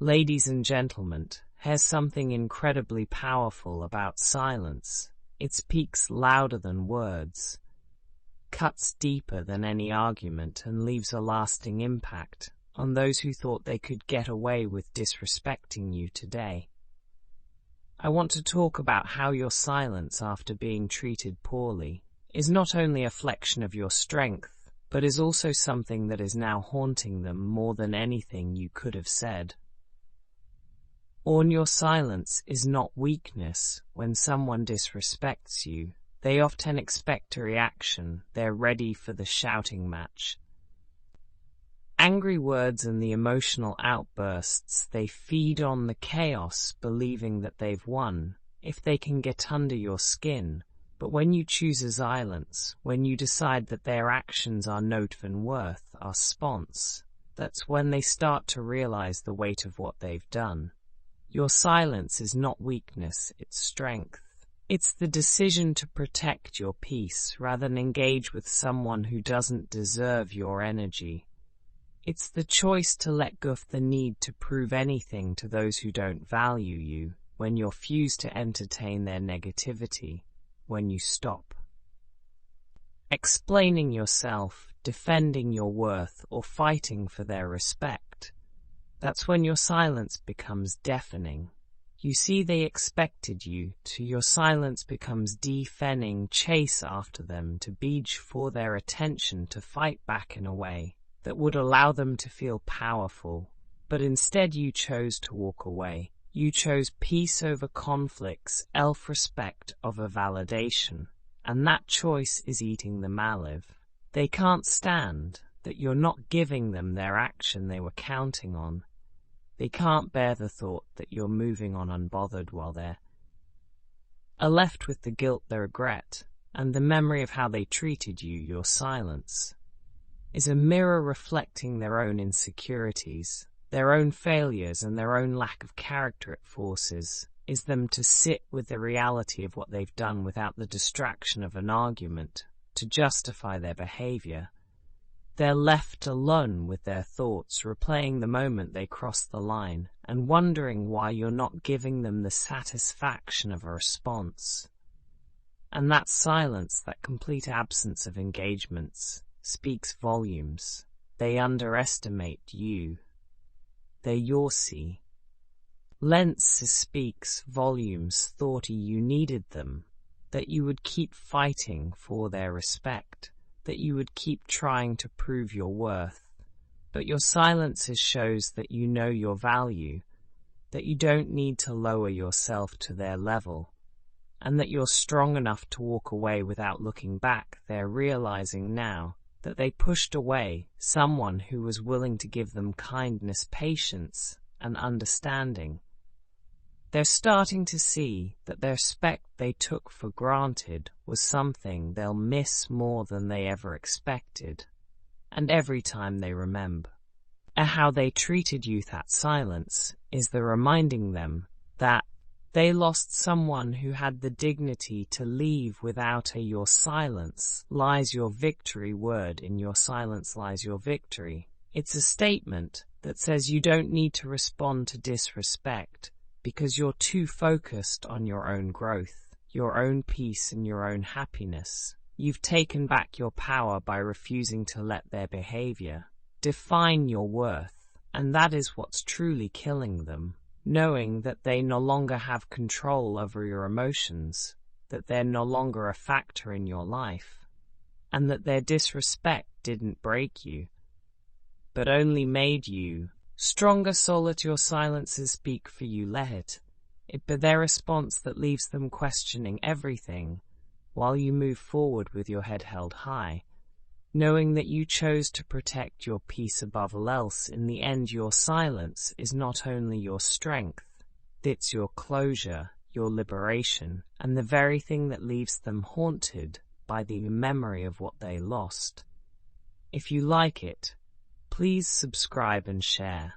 Ladies and gentlemen, here's something incredibly powerful about silence. It speaks louder than words, cuts deeper than any argument, and leaves a lasting impact on those who thought they could get away with disrespecting you today. I want to talk about how your silence after being treated poorly is not only a flexion of your strength, but is also something that is now haunting them more than anything you could have said. Your silence is not weakness. When someone disrespects you, they often expect a reaction. They're ready for the shouting match. Angry words and the emotional outbursts, they feed on the chaos, believing that they've won if they can get under your skin. But when you choose silence, when you decide that their actions are not worth our response, that's when they start to realize the weight of what they've done. Your silence is not weakness, it's strength. It's the decision to protect your peace rather than engage with someone who doesn't deserve your energy. It's the choice to let go of the need to prove anything to those who don't value you, when you refuse to entertain their negativity, when you stop explaining yourself, defending your worth, or fighting for their respect. That's when your silence becomes deafening. You see, they expected you to. Your silence becomes defending, chase after them, to beg for their attention, to fight back in a way that would allow them to feel powerful. But instead you chose to walk away. You chose peace over conflicts, self-respect over validation. And that choice is eating them alive. They can't stand that you're not giving them their action they were counting on. They can't bear the thought that you're moving on unbothered while they're left with the guilt, the regret, and the memory of how they treated you. Your silence is a mirror reflecting their own insecurities, their own failures, and their own lack of character. It forces them to sit with the reality of what they've done without the distraction of an argument to justify their behavior. They're left alone with their thoughts, replaying the moment they crossed the line and wondering why you're not giving them the satisfaction of a response. And that silence, that complete absence of engagements, speaks volumes. They underestimate you. They're your see. Lenses speaks volumes. Thought you needed them, that you would keep fighting for their respect, that you would keep trying to prove your worth. But your silence shows that you know your value, that you don't need to lower yourself to their level, and that you're strong enough to walk away without looking back. They're realizing now that they pushed away someone who was willing to give them kindness, patience, and understanding. They're starting to see that their respect they took for granted was something they'll miss more than they ever expected. And every time they remember how they treated you, that silence is the reminding them that they lost someone who had the dignity to leave without a. Your silence lies your victory. Word in your silence lies your victory. It's a statement that says you don't need to respond to disrespect, because you're too focused on your own growth, your own peace, and your own happiness. You've taken back your power by refusing to let their behavior define your worth, and that is what's truly killing them. Knowing that they no longer have control over your emotions, that they're no longer a factor in your life, and that their disrespect didn't break you, but only made you stronger. So let your silences speak for you. Let it be their response that leaves them questioning everything, while you move forward with your head held high, knowing that you chose to protect your peace above all else. In the end, your silence is not only your strength, it's your closure, your liberation, and the very thing that leaves them haunted by the memory of what they lost. If you like it, please subscribe and share.